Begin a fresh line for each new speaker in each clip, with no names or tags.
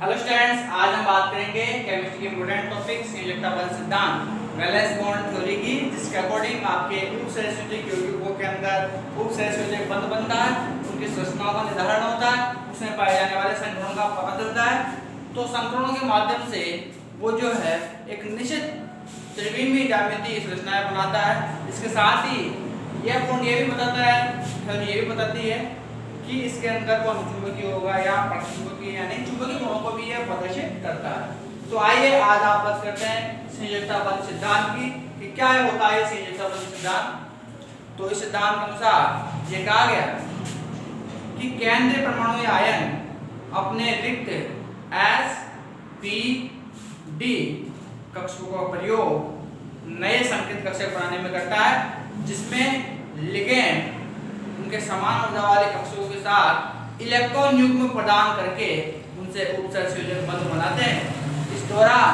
Hello students, आज हम बात करेंगे केमिस्ट्री के इंपॉर्टेंट टॉपिक संयोजकता बल सिद्धांत वैलेंस बॉन्ड थ्योरी की, जिसके अकॉर्डिंग आपके उपसहसंयोजक यौगिकों के अंदर उपसहसंयोजक बंध बनता है, उनकी संरचनाओं का निर्धारण होता है, उसमें पाए जाने वाले संकरणों का पता चलता है। तो संकरणों के माध्यम से वो जो है एक निश्चित त्रिविमीय ज्यामितीय संरचनाएं बनाता है। इसके साथ ही यह गुण ये भी बताता है, थ्योरी ये भी बताती है कि इसके अंदर कौन चुंबकीय होगा या प्रचुंबकीय यानी चुंबकीय गुणों को भी यह प्रदर्शित करता है। तो आइए आज आप बात करते हैं संयोजकता बल सिद्धांत की कि क्या होता है संयोजकता बल सिद्धांत। तो इस सिद्धांत के अनुसार ये कहा गया कि केंद्रीय परमाणु आयन अपने रिक्त एस पी डी कक्षकों का प्रयोग नए संकेत कक्षक बनाने में करता है, जिसमें लिगेंड उनके समान ऊर्जा वाले कक्षकों के साथ इलेक्ट्रॉन युग्म प्रदान करके उनसे उपसहसंयोजक बंध बनाते हैं। इस दौरान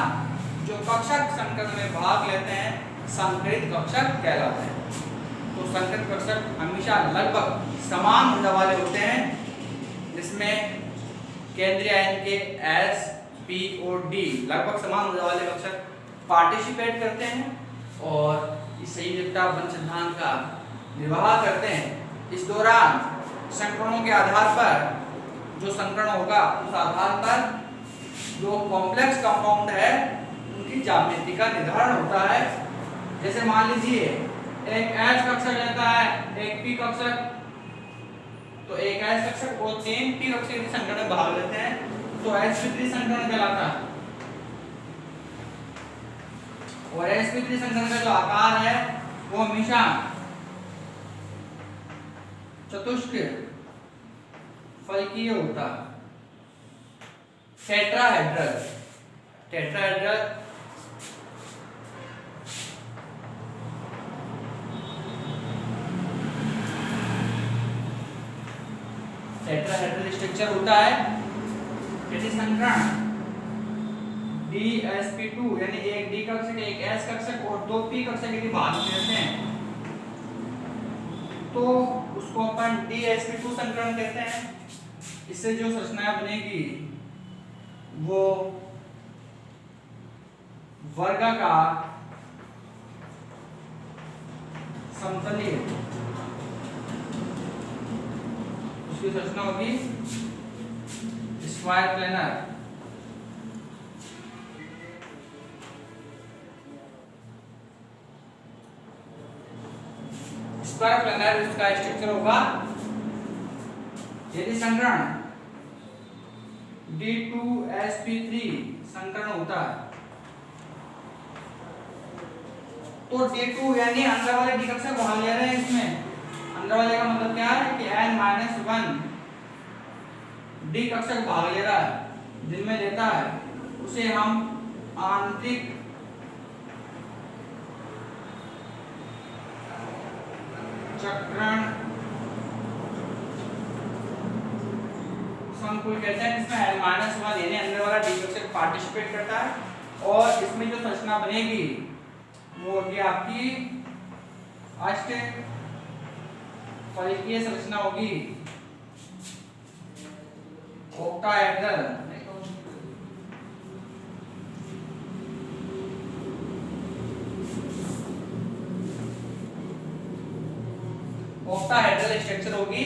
जो कक्षक संकरण में भाग लेते हैं संकरित कक्षक कहलाते हैं। तो संकरित कक्षक हमेशा लगभग समान ऊर्जा वाले होते हैं, जिसमें केंद्रीय आयन के एस पी और डी लगभग समान ऊर्जा वाले कक्षक पार्टिसिपेट करते हैं और इस संयोजकता बल सिद्धांत का निर्वाह करते हैं। इस दौरान संकरणों के आधार पर जो संकरण होगा उस आधार पर जो कॉम्प्लेक्स कंपाउंड है उनकी ज्यामिति का निर्धारण होता है। जैसे मान लीजिए एक H कक्षक रहता है, एक P कक्षक, तो एक H कक्षक और 3 P कक्षक यदि संकरण में भाग लेते हैं तो sp3 संकरण कहलाता है। और sp3 संकरण का जो आकार है वो हमेशा चतुष्क फलकीय होता है, टेट्राहेड्रल। टेट्राहेड्रल स्ट्रक्चर होता है। यदि संकरण DsP2 यानी एक D कक्षक, एक S कक्षक और 2 P कक्षक यदि भाग लेते हैं तो उसको अपन DsP2 संकरण कहते हैं। इससे जो संरचनाएं बनेगी वो वर्गाकार समतलीय उसकी संरचना होगी स्क्वायर प्लेनर। स्क्वायर प्लेनर इसका स्ट्रक्चर होगा। यदि संकरण D2sp3 संकरण होता है तो D2 यानी अंदर वाले D कक्षक भाग ले रहे हैं। इसमें अंदर वाले का मतलब क्या है कि n-1 D कक्षक भाग ले रहा है, जिनमें लेता है उसे हम आंतरिक चक्रण संकुल कहते हैं, जिसमें n-1 यानी अंदर वाला D कक्षक पार्टिसिपेट करता है। और इसमें जो संरचना बनेगी वो होगी आपकी अष्ट फलकीय संरचना होगी, ऑक्टाहेड्रल। ऑक्टाहेड्रल स्ट्रक्चर होगी।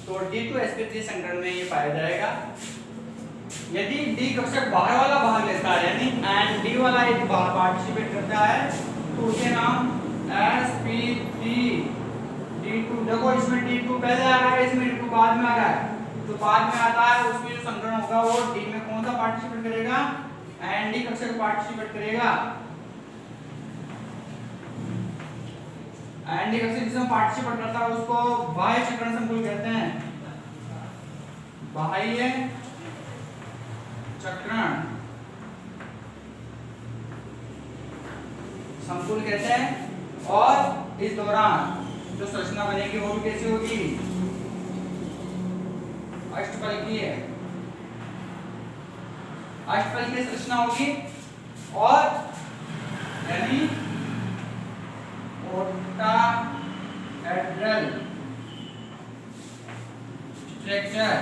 तो D2sp3 संकरण में ये पाया जाएगा। यदि D कक्षक बाहर वाला भाग लेता है यानी D वाला यदि पार्टिसिपेट करता है तो उसे नाम sp3 D2। देखो इसमें D2 पहले आ रहा है, इसमें D2 बाद में आ रहा है। जो बाद में आता है उसमें जो संकरण होगा वो D में कौन सा पार्टिसिपेट करेगा, D कक्षक पार्टिसिपेट करेगा। D कक्षक जिसमें पार्टिसिपेट करता है उसको बाह्य चक्रण संकुल कहते हैं। बाह्य चक्रण संकुल कहते हैं। और इस दौरान जो संरचना बनेगी वो भी कैसी होगी, अष्टफलकीय। अष्टफलकीय संरचना होगी और यानी ऑक्टाहेड्रल स्ट्रक्चर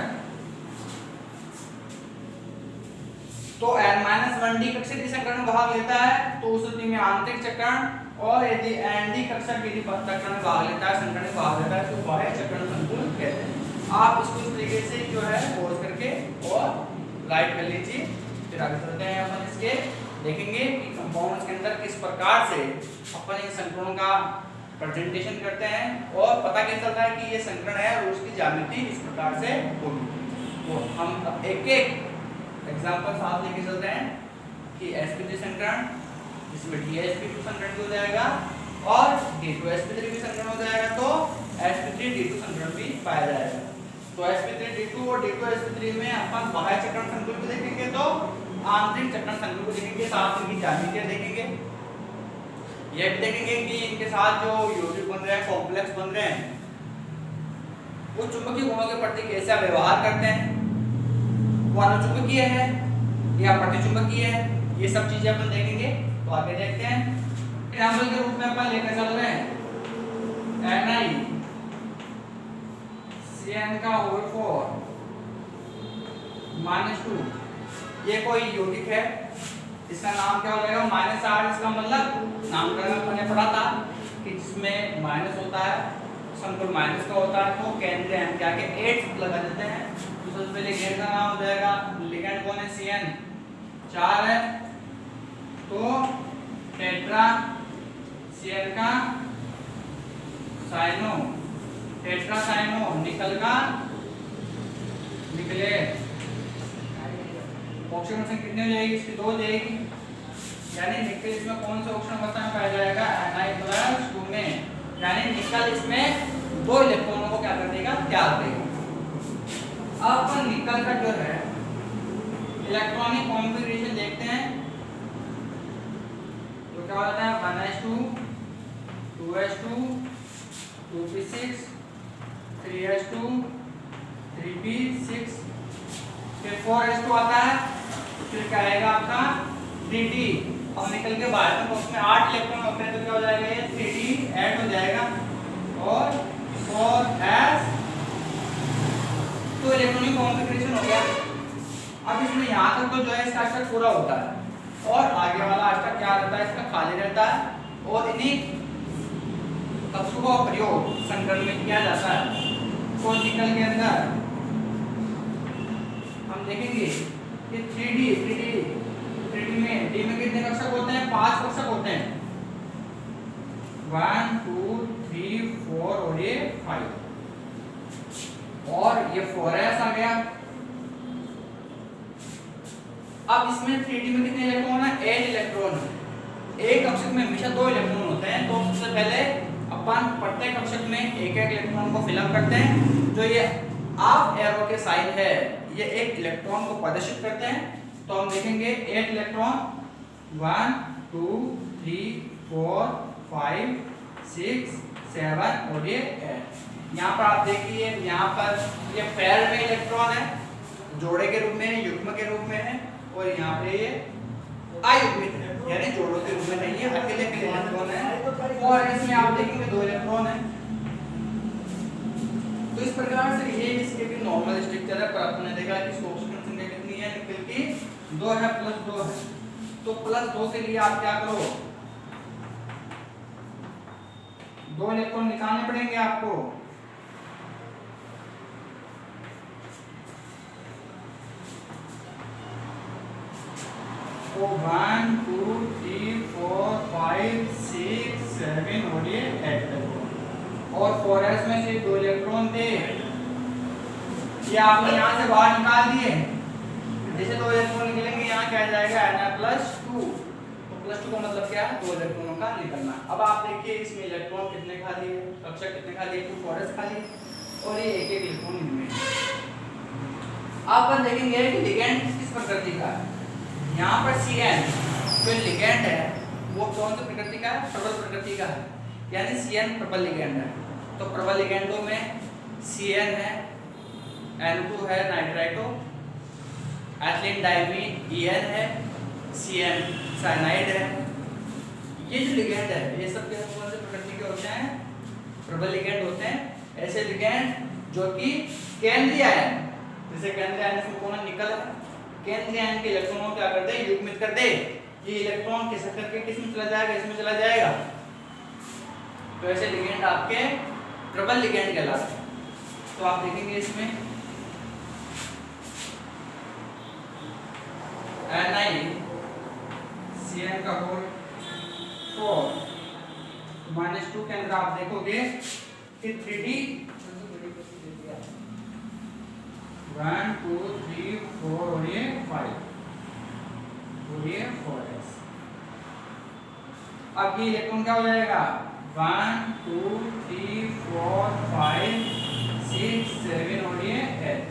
तो n-1d कक्षक यदि संकरण में भाग लेता है तो उस स्थिति में आंतरिक चक्रण, और यदि nd कक्षक यदि चक्रण में भाग लेता है, संकरण में भाग लेता है तो बाह्य चक्रण संकुल कहते हैं। आप इसको इस तरीके से जो है पॉज करके और राइट कर लीजिए। फिर आगे चलते हैं, अपन इसके देखेंगे कि कंपाउंड्स के अंदर किस प्रकार से अपन इन संकरणों का प्रेजेंटेशन करते हैं और पता कैसे चलता है कि ये संकरण है और उसकी ज्यामिति इस प्रकार से होगी। तो हम एक एक एग्जांपल साथ लेके चलते हैं कि sp3 संकरण, इसमें dsp2 संकरण हो जाएगा और d2sp3 भी संकरण हो जाएगा, तो sp3d2 संकरण भी पाया जाएगा। तो sp3d2 और d2sp3 में अपन बाह्य चक्रण संकुल को देखेंगे तो आंतरिक चक्रण संकुल को देखेंगे, साथ इनकी ज्यामिति देखेंगे। ये भी देखेंगे कि इनके साथ जो यौगिक बन रहे हैं, कॉम्प्लेक्स बन रहे हैं, वो चुंबकीय गुणों के प्रति कैसा व्यवहार करते हैं, वो अनुचुंबकीय है या प्रतिचुंबकीय है, ये सब चीजें अपन देखेंगे। तो आगे देखते हैं। एग्जांपल के रूप में अपन लेकर चल रहे हैं NiCN का होल 4 -2, ये कोई यौगिक है, इसका नाम क्या हो जाएगा -8। इसका मतलब नामकरण मैंने पढ़ा था कि जिसमें माइनस होता है संकुल माइनस का होता है, तो केंद्र हम क्या के 8 लगा देते हैं। तो सबसे पहले लिगेंड का नाम हो जाएगा, लिगेंड कौन है CN 4 है, तो टेट्रा CN का साइनो, टेट्रा साइनो, निकल का निकलेट, ऑक्सीजन संख्या कितनी हो जाएगी इसकी 2 हो जाएगी, यानी निकल इसमें कौन सा ऑक्सीजन अवस्था में पाया जाएगा Ni+2 में, यानी निकल इसमें 2 इलेक्ट्रॉनों को क्या कर देगा, त्याग देगा। अब निकल का जो है इलेक्ट्रॉनिक कॉन्फ़िगरेशन देखते हैं, तो क्या होता है 1s2 2s2 2p6 3s2 3p6, फिर 4s2 आता है, फिर क्या आएगा आपका 3d। अब निकल के बाहर में बॉक्स में 8 इलेक्ट्रॉन होते हैं, तो क्या हो जाएगा ये 3d ऐड हो जाएगा और 4s, तो इलेक्ट्रॉनिक कॉन्फ़िगरेशन हो गया। अब इसमें यहाँ तक तो जो है इसका अष्टक पूरा होता है और आगे वाला अष्टक क्या रहता है, इसका खाली रहता है और इन्हीं कक्षकों का प्रयोग संकरण में किया जाता है। तो निकल के अंदर हम देखेंगे कि 3D में D में कितने कक्षक होते हैं, 5 कक्षक होते हैं, 1 2 3 4 और ये 5, और ये 4s आ गया। अब इसमें 3D में कितने इलेक्ट्रॉन है, 8 इलेक्ट्रॉन है। एक कक्षक में हमेशा 2 इलेक्ट्रॉन होते हैं, तो सबसे पहले अपन प्रत्येक कक्षक में एक एक इलेक्ट्रॉन को फिल अप करते हैं। जो ये हाफ एरो के साइन है, ये एक इलेक्ट्रॉन को प्रदर्शित करते हैं। तो हम देखेंगे 8 इलेक्ट्रॉन 1 2 3 4 5 6 7 और ये 8। यहाँ पर आप देखिए, यहाँ पर ये पैर में इलेक्ट्रॉन है, जोड़े के रूप में, युग्म के रूप में है, और यहाँ पे ये अयुग्मित है, यानी जोड़ों के रूप में नहीं है, अकेले इलेक्ट्रॉन है। और इसमें आप देखेंगे 2 इलेक्ट्रॉन है। तो इस प्रकार से ये इसके भी नॉर्मल स्ट्रक्चर है, पर आपने देखा कि ऑक्सीजन संख्या कितनी है, निकल की 2 है, +2 है। तो +2 के लिए आप क्या करो, 2 इलेक्ट्रॉन निकालने पड़ेंगे आपको। तो 1 2 3 4 5 6 7 और ये 8 इलेक्ट्रॉन, और 4s में से 2 इलेक्ट्रॉन थे, ये आपने यहाँ से बाहर निकाल दिए। जैसे 2 इलेक्ट्रॉन निकलेंगे, यहाँ क्या जाएगा Na+2। तो +2 का मतलब क्या है, 2 इलेक्ट्रॉनों का निकलना। अब आप देखिए इसमें इलेक्ट्रॉन कितने खाली है, कक्षक कितने खाली है, 2 4s खाली है, और ये एक एक इलेक्ट्रॉन इनमें। आप देखेंगे कि लिगेंड किस प्रकृति का है। यहाँ पर CN जो लिगेंड है वो कौन सी प्रकृति का है, प्रबल प्रकृति का है, यानी CN प्रबल लिगेंड है। तो प्रबल लिगेंडों में CN है, N2 है नाइट्राइटो, एथिलीन डाइमीन EN है, CN साइनाइड है। ये जो लिगेंड है ये सब कौन से प्रकृति के होते हैं, प्रबल लिगेंड होते हैं। ऐसे लिगेंड जो कि केंद्रीय आयन, जैसे केंद्रीय आयन में कौन है, निकल है, केंद्रीय आयन के इलेक्ट्रॉनों को क्या कर दे, युग्मित कर दे। ये इलेक्ट्रॉन किस करके किसमें चला जाएगा, इसमें चला जाएगा। तो ऐसे लिगेंड आपके ट्रिपल लिगेंड कहलाते हैं। तो आप देखेंगे इसमें NiCN का होल 4 -2 के अंदर आप देखोगे कि 3D 1 2 3 4 और ये 5 और ये 4s। अब ये इलेक्ट्रॉन क्या हो जाएगा, 1 2 3 4 5 6 7 और ये 8।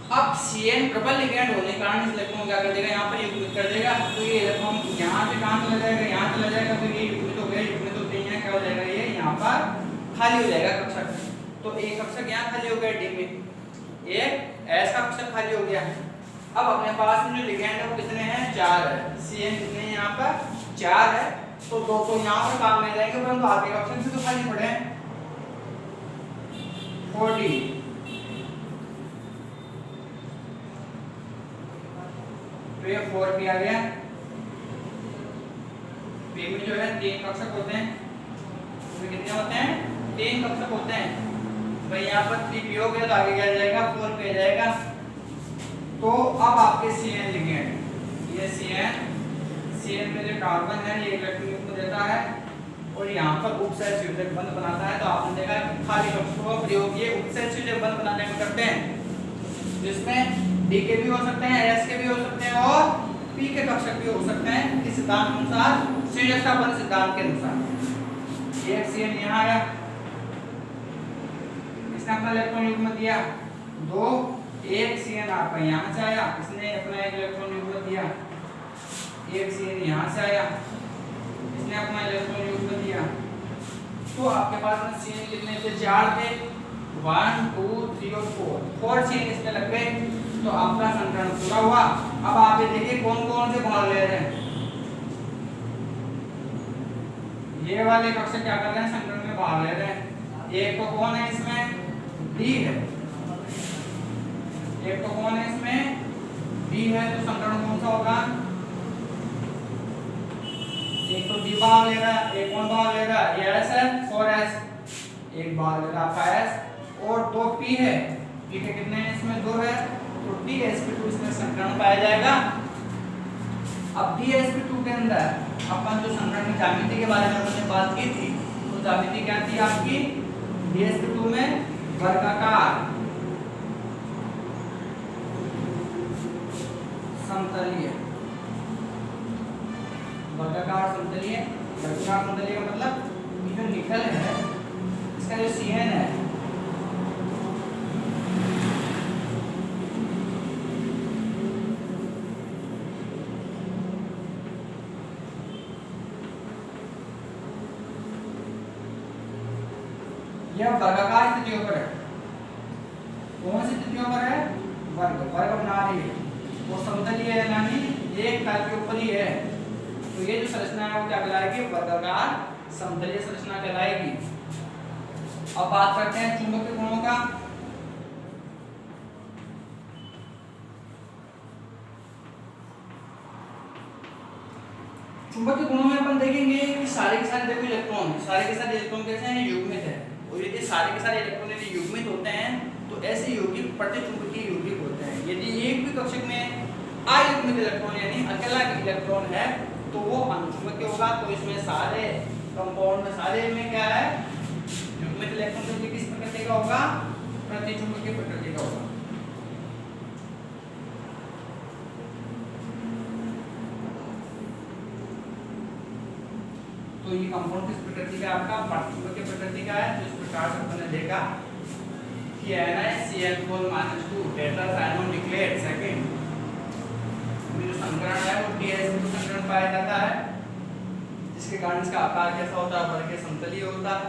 अब CN ट्रिपल लिगेंड होने के कारण इस इलेक्ट्रॉन क्या कर देगा, यहाँ पर युग्मित कर देगा। तो ये इलेक्ट्रॉन यहाँ से कहाँ चला जाएगा, यहाँ चला जाएगा। तो ये युग्मित हो गया, युग्मित होते ही क्या हो जाएगा, ये यहाँ पर खाली हो जाएगा कक्षक। तो एक कक्षक यहाँ खाली हो गया D में, एक S का कक्षक खाली हो गया। अब अपने पास में जो लिगेंड है वो कितने हैं, 4 है। CN कितने हैं यहाँ पर, 4 है। तो दो तो यहाँ पर काम में जाएंगे, परंतु आगे कक्षक भी तो खाली पड़े हैं। 4D तो ये 4p आ गया। p में जो है 3 कक्षक होते हैं, इसमें कितने होते हैं, 3 कक्षक होते हैं। भाई यहाँ पर 3p हो गया तो आगे क्या जाएगा, 4p आ जाएगा। तो अब आपके CN लिगेंड, ये CN में जो कार्बन है ये इलेक्ट्रॉन युग्म देता है और यहाँ पर उपसहसंयोजक बंध बनाता है। तो आपने देखा कि खाली कक्षकों का प्रयोग ये उपसहसंयोजक बंध बनाने में करते हैं, जिसमें D के भी हो सकते हैं, S के भी हो सकते हैं और P के कक्षक भी हो सकते हैं, इस सिद्धांत के अनुसार, संयोजकता बंध सिद्धांत के अनुसार। एक CN यहाँ आया, इसने अपना इलेक्ट्रॉन युग्म दिया 2, एक CN आपका यहाँ से आया, इसने अपना एक इलेक्ट्रॉन युग्म दिया। एक CN यहाँ से आया, इसने अपना इलेक्ट्रॉन युग्म दिया। तो आपके पास में CN कितने थे, 4 थे, 1 2 3 और 4 CN इसमें लग गए। तो आपका संकरण पूरा हुआ। अब आप ये देखिए कौन कौन से भाग ले रहे हैं, ये वाले कक्षक क्या कर रहे हैं, संकरण में भाग ले रहे हैं। एक तो कौन है इसमें, D है। एक तो कौन है इसमें, D है। तो संकरण कौन सा होगा, एक तो D भाग ले रहा है, एक कौन भाग ले रहा है, ये S है, 4S। एक भाग ले रहा है आपका S और 2 P है। P के कितने हैं इसमें, 2 है। तो DsP2 इसमें संकरण पाया जाएगा। अब DsP2 के अंदर अपन जो संकरण की ज्यामिति के बारे में हमने बात की थी, तो ज्यामिति क्या थी आपकी, DsP2 में वर्गाकार समतलीय, वर्गाकार समतलीय। वर्गाकार समतलीय का मतलब ये जो निकल है इसका जो CN है यह वर्गाकार स्थितियों पर है। कौन सी स्थितियों पर है, वर्ग बना रही है वो समतलीय है, यानी एक तल के ऊपर ही है। तो ये जो संरचना है वो क्या कहलाएगी, वर्गाकार समतलीय संरचना कहलाएगी। अब बात करते हैं चुंबकीय गुणों का। चुंबकीय गुणों में अपन देखेंगे कि सारे के सारे देखो इलेक्ट्रॉन, सारे के सारे इलेक्ट्रॉन कैसे हैं, युग्मित है। और यदि सारे के सारे इलेक्ट्रॉन यदि युग्मित होते हैं तो ऐसे यौगिक प्रतिचुंबकीय यौगिक होते हैं। यदि एक भी कक्षक में अयुग्मित इलेक्ट्रॉन यानी अकेला इलेक्ट्रॉन है तो वो अनुचुंबकीय होगा। तो इसमें सारे कंपाउंड में सारे में क्या है, युग्मित इलेक्ट्रॉन किस प्रकृति का होगा, प्रतिचुंबकीय प्रकृति का होगा। तो ये कंपाउंड किस प्रकृति का, आपका प्रतिचुंबकीय प्रकृति का है। तो इस प्रकार से हमने देखा कि NiCl4-2 टेट्रासाइक्लोनिक्लेट सेकंड जो संकरण है वो DsP2 संकरण पाया जाता है, जिसके कारण इसका आकार कैसा होता है, वर्गीय समतलीय होता है।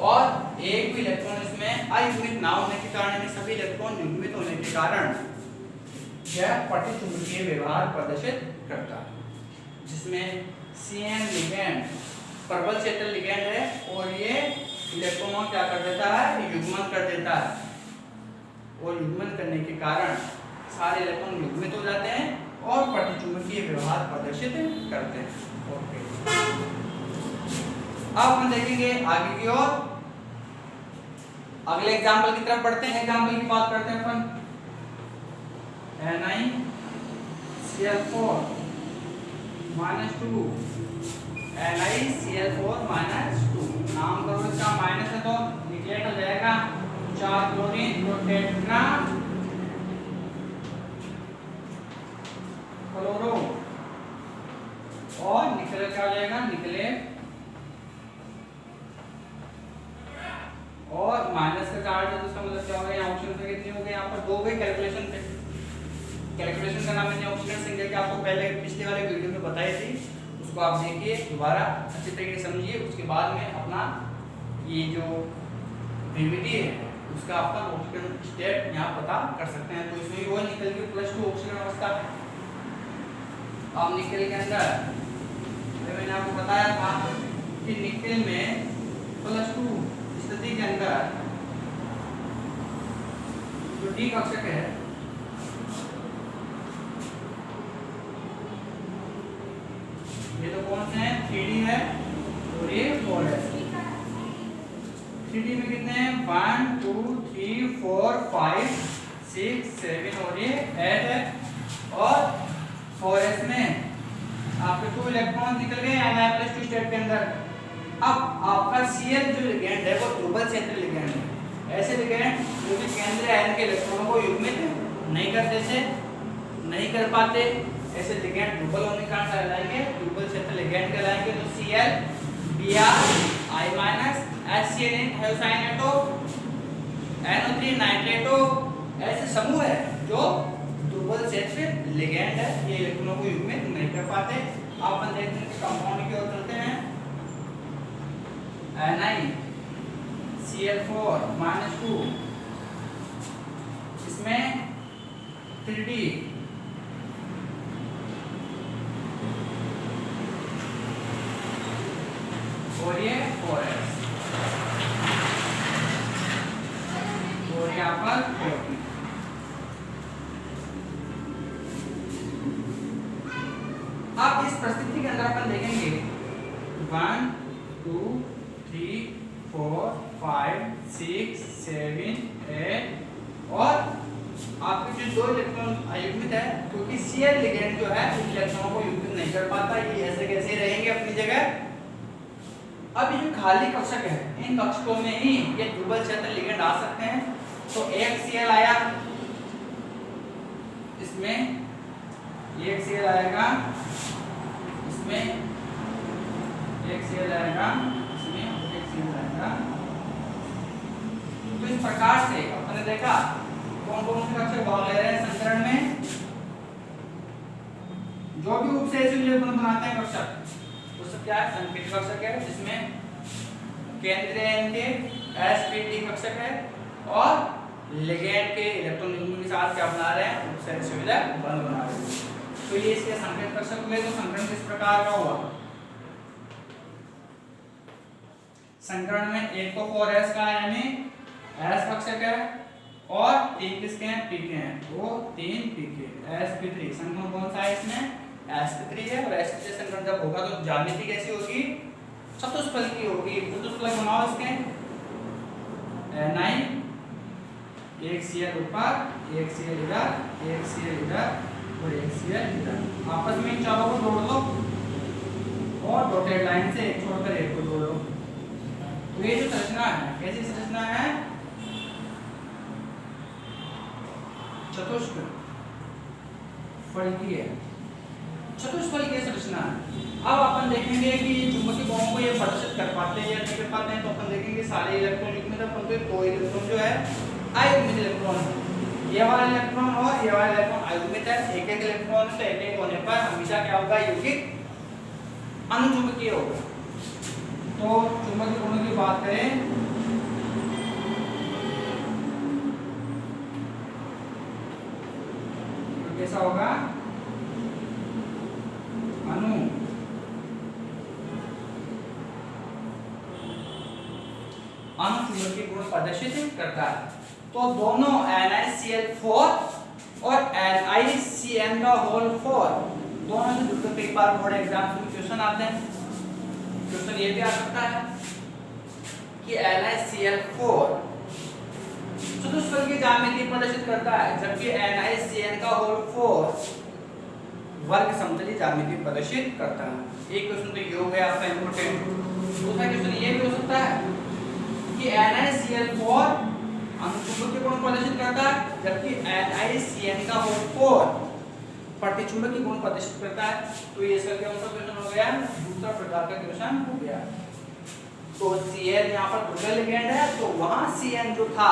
और एक भी इलेक्ट्रॉन इसमें अयुग्मित ना होने के कारण, सभी इलेक्ट्रॉन युग्मित होने के कारण यह प्रतिचुंबकीय व्यवहार प्रदर्शित करता है, जिसमें CN लिगेंड प्रबल क्षेत्र लिगेंड है और ये इलेक्ट्रॉनों क्या कर देता है, युग्मन कर देता है। और युग्मन करने के कारण सारे इलेक्ट्रॉन युग्मित हो जाते हैं और प्रतिचुंबकीय व्यवहार प्रदर्शित करते हैं। ओके, अब हम देखेंगे आगे की ओर, अगले एग्जांपल की तरफ बढ़ते हैं। एग्जांपल की बात करते हैं अपन NiCl4 -2 NiCl4 -2, नाम करो इसका माइनस है तो निकलेट हो जाएगा 4 क्लोरीन तो टेट्रा क्लोरो और निकलेट क्या हो जाएगा, निकलेट और माइनस का चार्ज है तो उसका मतलब क्या होगा, यहाँ ऑप्शन पे कितनी हो गई, यहाँ पर 2 गई। कैलकुलेशन का नाम मैंने ऑक्सीजन संख्या की आपको पहले पिछले वाले वीडियो में बताई थी, उसको आप देखिए दोबारा अच्छी तरीके से समझिए। उसके बाद में अपना ये जो ग्रेविटी है उसका आपका ऑक्सीजन स्टेट यहाँ पता कर सकते हैं। तो इसमें वो निकल के +2 ऑक्सीजन अवस्था। अब निकल के अंदर मैंने आपको बताया था कि निकल में +2 स्थिति के अंदर जो डी कक्षक है ये तो कौन से हैं, 3D है और ये 4s। 3D में कितने हैं, 1 2 3 4 5 6 7 और ये 8 है। और 4s में आपके 2 इलेक्ट्रॉन निकल गए Ni+2 स्टेट के अंदर। अब आपका Cl जो लिगेंड है वो ध्रुवल क्षेत्र लिगेंड है। ऐसे लिगेंड जो कि केंद्रीय आयन के इलेक्ट्रॉनों को युग्मित नहीं करते से नहीं कर पाते, ऐसे लिगेंड ध्रुवल होने के कारण कहलाएंगे ध्रुवल क्षेत्र लिगेंड कहलाएंगे। तो Cl Br I- HCl thiocyanato NO3 नाइट्रेटो ऐसे समूह है जो ध्रुवल क्षेत्र लिगेंड है, ये इलेक्ट्रॉनों को युग्मित नहीं कर पाते। अब अपन देखते हैं कंपाउंड की ओर चलते हैं। NiCl4 -2 इसमें 3D और ये 4s और यहाँ पर 40। अब इस परिस्थिति के अंदर अपन देखेंगे 1 2 3 4 5 6 7 8 और आपके जो 2 इलेक्ट्रॉन अयुग्मित है क्योंकि Cl लिगेंड जो है इन इलेक्ट्रॉनों को युग्मित नहीं कर पाता, ये ऐसे कैसे रहेंगे अपनी जगह। अब ये जो खाली कक्षक है इन कक्षकों में ही ये ध्रुवल क्षेत्र लिगेंड आ सकते हैं। तो एक Cl आया, इसमें एक Cl आएगा, इसमें एक Cl आएगा, इसमें एक Cl आएगा। तो इस प्रकार से आपने देखा कौन कौन से कक्षक भाग ले रहे हैं संकरण में। जो भी उपसेचुक इलेक्ट्रॉन बनाते हैं कक्षक वो सब क्या है, संपीड़ित कक्षक है, जिसमें केंद्रीय आयन के sp3 कक्षक है और लिगेंड के इलेक्ट्रॉन युग्म के साथ क्या बना रहे हैं, उपसेचुक बंध बना रहे हैं। तो ये इसके संपीड़ित कक्षक में तो संकरण किस प्रकार का हुआ, संकरण में एक तो 4s का यानी s कक्षक है और 3 किसके हैं, p के हैं, वो 3 p के sp3 संकरण कौन सा है इसमें, sp3 है। और sp3 संकरण जब होगा तो ज्यामिति कैसी होगी, चतुष्फल की होगी। चतुष्फलक बनाओ इसके Ni एक Cl ऊपर एक Cl इधर एक Cl इधर और एक Cl इधर, आपस में इन चारों को जोड़ लो और डॉटेड लाइन से एक छोड़कर एक को जोड़ लो। तो ये जो संरचना है कैसी संरचना है, चतुष्फलकीय चतुष्फलकीय संरचना है। अब अपन देखेंगे कि चुंबकीय बलों को ये प्रदर्शित कर पाते हैं या नहीं कर पाते हैं। तो अपन देखेंगे सारे इलेक्ट्रॉन युग्मित है, परंतु दो इलेक्ट्रॉन जो है अयुग्मित इलेक्ट्रॉन है, ये वाला इलेक्ट्रॉन और ये वाला इलेक्ट्रॉन अयुग्मित है। एक एक इलेक्ट्रॉन से एक एक होने पर हमेशा क्या होगा, यौगिक अनुचुंबकीय होगा। तो चुंबकीय गुणों की बात करें तो कैसा होगा, अनु अनुचुंबकीय गुण प्रदर्शित करता है। तो दोनों NaCl4 और NiCN का होल 4 दोनों से जुड़कर कई बार बोर्ड एग्जाम में क्वेश्चन आते हैं। क्वेश्चन ये भी आ सकता है कि NiCl4 चतुष्फलक की ज्यामिति प्रदर्शित करता है, जबकि NiCN का होल 4 वर्ग समतली ज्यामिति प्रदर्शित करता है। एक क्वेश्चन तो ये हो गया आपका इंपॉर्टेंट। दूसरा क्वेश्चन ये भी हो सकता है कि NiCl4 अनुचुंबकीय गुण प्रदर्शित करता है, जबकि NiCN का होल 4 प्रतिचुंबकीय गुण प्रदर्शित करता है। तो ये इसका कौन सा क्वेश्चन हो गया? दूसरा प्रकार का क्वेश्चन हो गया। तो Cl यहाँ पर ध्रुवीय लिगेंड है, तो वहां Cn जो था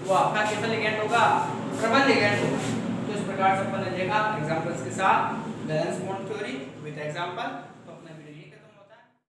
वो आपका कैसा लिगेंड होगा? प्रबल लिगेंड होगा। तो इस प्रकार से अपन ने देखा एग्जांपल्स के साथ valence bond theory with example.